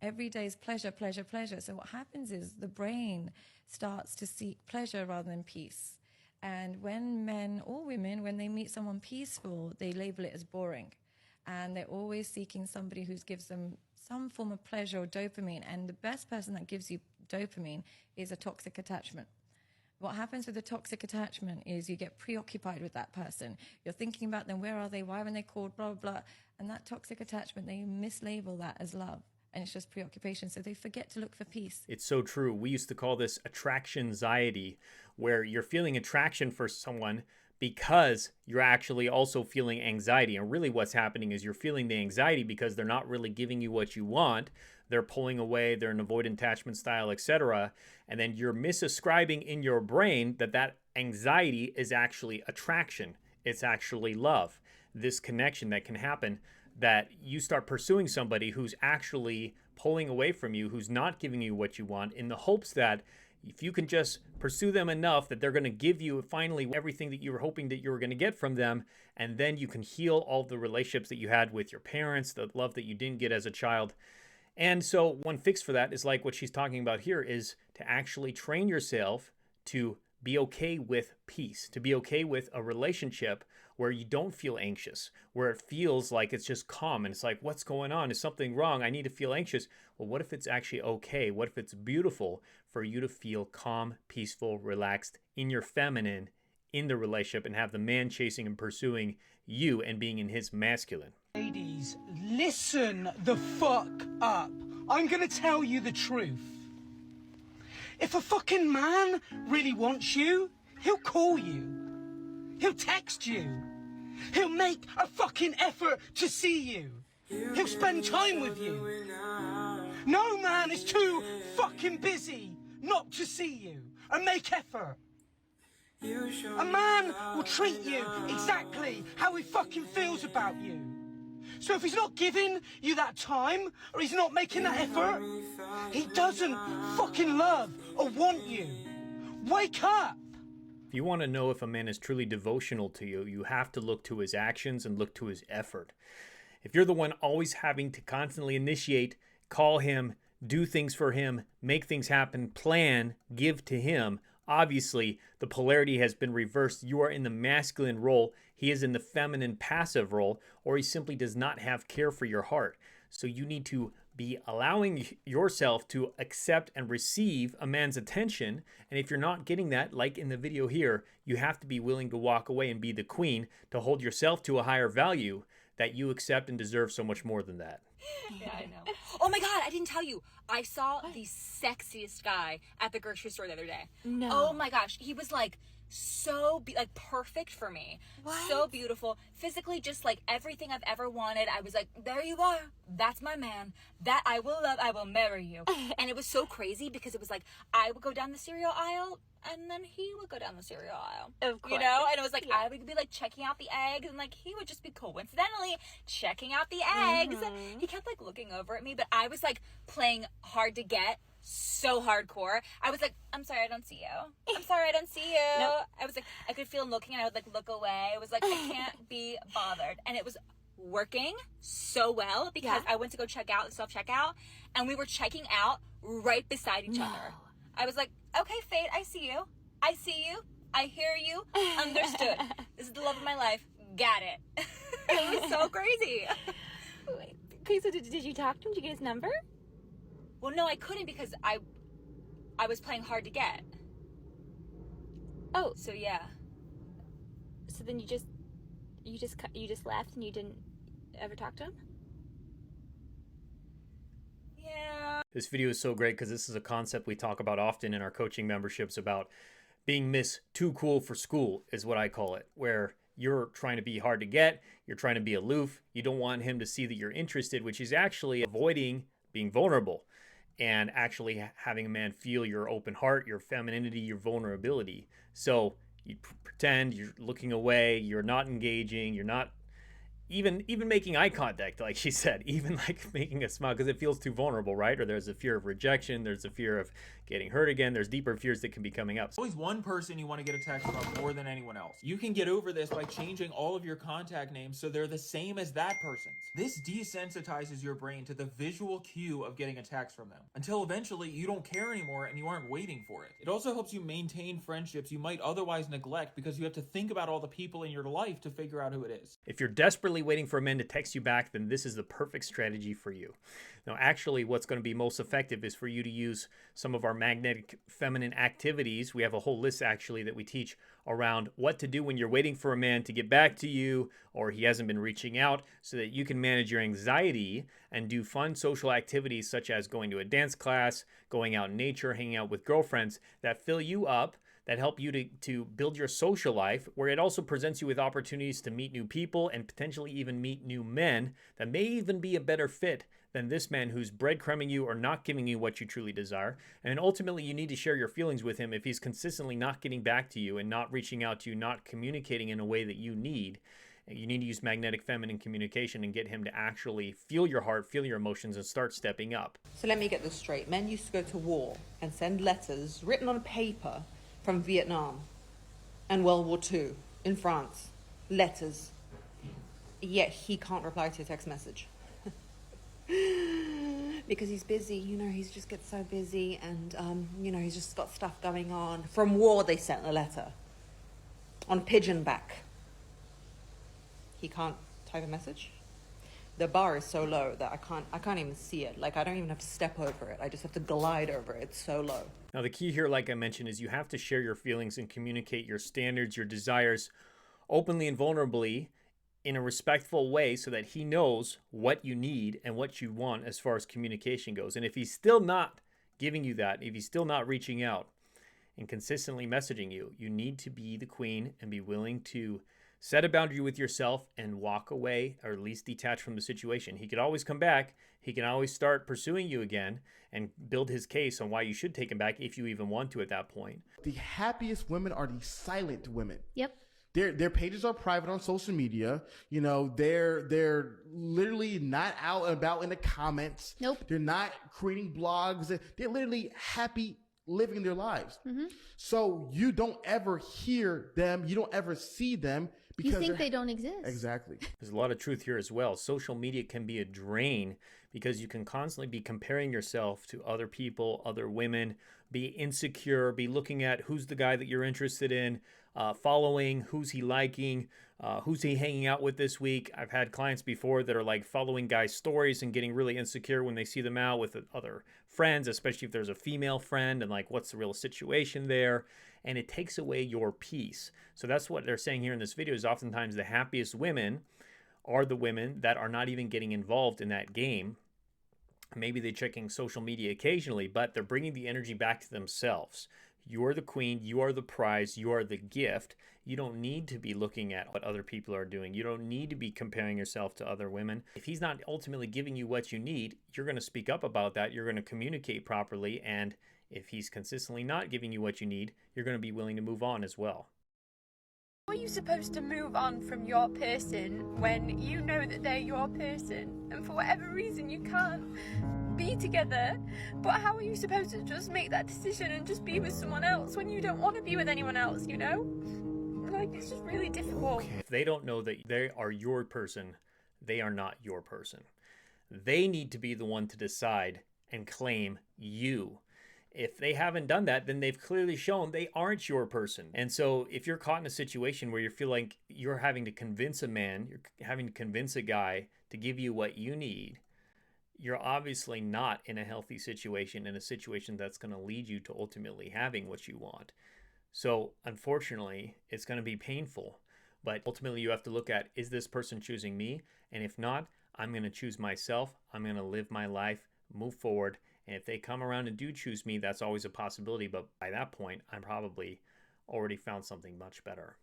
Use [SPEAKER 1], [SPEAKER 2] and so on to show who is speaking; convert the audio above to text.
[SPEAKER 1] Every day is pleasure, pleasure, pleasure. So what happens is the brain starts to seek pleasure rather than peace. And when men or women, when they meet someone peaceful, they label it as boring. And they're always seeking somebody who gives them some form of pleasure or dopamine. And the best person that gives you dopamine is a toxic attachment. What happens with a toxic attachment is you get preoccupied with that person. You're thinking about them, where are they, why haven't they called, blah, blah, blah. And that toxic attachment, they mislabel that as love. And it's just preoccupation. So they forget to look for peace.
[SPEAKER 2] It's so true. We used to call this attraction anxiety, where you're feeling attraction for someone because you're actually also feeling anxiety. And really what's happening is you're feeling the anxiety because they're not really giving you what you want. They're pulling away, they're an avoidant attachment style, etc. And then you're misascribing in your brain that that anxiety is actually attraction. It's actually love. This connection that can happen, that you start pursuing somebody who's actually pulling away from you, who's not giving you what you want, in the hopes that if you can just pursue them enough that they're going to give you finally everything that you were hoping that you were going to get from them, and then you can heal all the relationships that you had with your parents, the love that you didn't get as a child. And so one fix for that is like what she's talking about here, is to actually train yourself to be okay with peace, to be okay with a relationship where you don't feel anxious, where it feels like it's just calm and it's like, what's going on? Is something wrong? I need to feel anxious. Well, what if it's actually okay? What if it's beautiful for you to feel calm, peaceful, relaxed in your feminine, in the relationship, and have the man chasing and pursuing you and being in his masculine?
[SPEAKER 3] Ladies, listen the fuck up. I'm gonna tell you the truth. If a fucking man really wants you, he'll call you. He'll text you. He'll make a fucking effort to see you. He'll spend time with you. No man is too fucking busy not to see you and make effort. A man will treat you exactly how he fucking feels about you. So if he's not giving you that time, or he's not making that effort, he doesn't fucking love or want you. Wake up!
[SPEAKER 2] If you want to know if a man is truly devotional to you, you have to look to his actions and look to his effort. If you're the one always having to constantly initiate, call him, do things for him, make things happen, plan, give to him, obviously the polarity has been reversed. You are in the masculine role, he is in the feminine passive role, or he simply does not have care for your heart. So you need to be allowing yourself to accept and receive a man's attention. And if you're not getting that, like in the video here, you have to be willing to walk away and be the queen, to hold yourself to a higher value, that you accept and deserve so much more than that.
[SPEAKER 4] Yeah, I know. Oh my God, I didn't tell you. I saw the sexiest guy at the grocery store the other day.
[SPEAKER 5] No.
[SPEAKER 4] Oh my gosh, he was like so like perfect for me.
[SPEAKER 5] What?
[SPEAKER 4] So beautiful, physically, just like everything I've ever wanted. I was like, there you are, that's my man, that I will love, I will marry you. And it was so crazy because it was like I would go down the cereal aisle and then he would go down the cereal aisle,
[SPEAKER 5] Of course.
[SPEAKER 4] you know. And it was like,
[SPEAKER 5] Yeah.
[SPEAKER 4] I would be like checking out the eggs, and like he would just be coincidentally checking out the eggs. He kept like looking over at me, but I was like playing hard to get, so hardcore. I was like, I'm sorry, I don't see you. I'm sorry, I don't see you.
[SPEAKER 5] Nope.
[SPEAKER 4] I was like, I could feel him looking, and I would like look away. I was like, I can't be bothered. And it was working so well because
[SPEAKER 5] Yeah.
[SPEAKER 4] I went to go check out the self-checkout, and we were checking out right beside each other. I was like, okay, Fate, I see you. I see you. I hear you. Understood. This is the love of my life. Got it. It was so crazy.
[SPEAKER 5] Wait, okay, so did you talk to him? Did you get his number?
[SPEAKER 4] Well, no, I couldn't because I was playing hard to get.
[SPEAKER 5] Oh,
[SPEAKER 4] So yeah.
[SPEAKER 5] so then you just left and you didn't ever talk to him?
[SPEAKER 4] Yeah.
[SPEAKER 2] This video is so great because this is a concept we talk about often in our coaching memberships, about being Miss Too Cool for School is what I call it, where you're trying to be hard to get, you're trying to be aloof, you don't want him to see that you're interested, which is actually avoiding being vulnerable and actually having a man feel your open heart, your femininity, your vulnerability. So you pretend you're looking away, you're not engaging, you're not even making eye contact, like she said, even like making a smile, because it feels too vulnerable, right? Or there's a fear of rejection, there's a fear of getting hurt again, there's deeper fears that can be coming up.
[SPEAKER 6] There's always one person you want to get a text from more than anyone else. You can get over this by changing all of your contact names so they're the same as that person's. This desensitizes your brain to the visual cue of getting a text from them, until eventually you don't care anymore and you aren't waiting for it. It also helps you maintain friendships you might otherwise neglect, because you have to think about all the people in your life to figure out who it is.
[SPEAKER 2] If you're desperately waiting for men to text you back, then this is the perfect strategy for you. Now, actually, what's going to be most effective is for you to use some of our magnetic feminine activities. We have a whole list, actually, that we teach around what to do when you're waiting for a man to get back to you or he hasn't been reaching out, so that you can manage your anxiety and do fun social activities such as going to a dance class, going out in nature, hanging out with girlfriends that fill you up, that help you to build your social life, where it also presents you with opportunities to meet new people and potentially even meet new men that may even be a better fit than this man who's breadcrumbing you or not giving you what you truly desire. And ultimately, you need to share your feelings with him if he's consistently not getting back to you and not reaching out to you, not communicating in a way that you need. You need to use magnetic feminine communication and get him to actually feel your heart, feel your emotions, and start stepping up.
[SPEAKER 7] So let me get this straight. Men used to go to war and send letters written on paper from Vietnam and World War II in France. Letters. Yet he can't reply to a text message. Because he's busy, he just gets so busy, and he's just got stuff going on. From war they sent a letter on pigeonback. He can't type a message. The bar is so low that I can't even see it. Like, I don't even have to step over it. I just have to glide over it. It's so low.
[SPEAKER 2] Now, the key here, like I mentioned, is you have to share your feelings and communicate your standards, your desires openly and vulnerably in a respectful way, so that he knows what you need and what you want as far as communication goes. And if he's still not giving you that, if he's still not reaching out and consistently messaging you, you need to be the queen and be willing to set a boundary with yourself and walk away, or at least detach from the situation. He could always come back. He can always start pursuing you again and build his case on why you should take him back, if you even want to at that point.
[SPEAKER 8] The happiest women are the silent women.
[SPEAKER 9] Yep.
[SPEAKER 8] Their pages are private on social media. They're literally not out and about in the comments.
[SPEAKER 9] Nope.
[SPEAKER 8] They're not creating blogs. They're literally happy living their lives.
[SPEAKER 9] Mm-hmm.
[SPEAKER 8] So you don't ever hear them. You don't ever see them. Because
[SPEAKER 9] you think they don't exist.
[SPEAKER 8] Exactly.
[SPEAKER 2] There's a lot of truth here as well. Social media can be a drain, because you can constantly be comparing yourself to other people, other women, be insecure, be looking at who's the guy that you're interested in, following, who's he liking, who's he hanging out with this week. I've had clients before that are like following guys' stories and getting really insecure when they see them out with other friends, especially if there's a female friend, and like, what's the real situation there? And it takes away your peace. So that's what they're saying here in this video, is oftentimes the happiest women are the women that are not even getting involved in that game. Maybe they're checking social media occasionally, but they're bringing the energy back to themselves. You're the queen, you are the prize, you are the gift. You don't need to be looking at what other people are doing. You don't need to be comparing yourself to other women. If he's not ultimately giving you what you need, you're going to speak up about that. You're going to communicate properly. And if he's consistently not giving you what you need, you're going to be willing to move on as well.
[SPEAKER 10] How are you supposed to move on from your person when you know that they're your person, and for whatever reason you can't be together? But how are you supposed to just make that decision and just be with someone else when you don't want to be with anyone else, Like, it's just really difficult.
[SPEAKER 2] If they don't know that they are your person, they are not your person. They need to be the one to decide and claim you. If they haven't done that, then they've clearly shown they aren't your person. And so if you're caught in a situation where you feel like you're having to convince a man, you're having to convince a guy to give you what you need, you're obviously not in a healthy situation, in a situation that's going to lead you to ultimately having what you want. So unfortunately, it's going to be painful. But ultimately, you have to look at, is this person choosing me? And if not, I'm going to choose myself. I'm going to live my life, move forward. And if they come around and do choose me, that's always a possibility. But by that point, I'm probably already found something much better.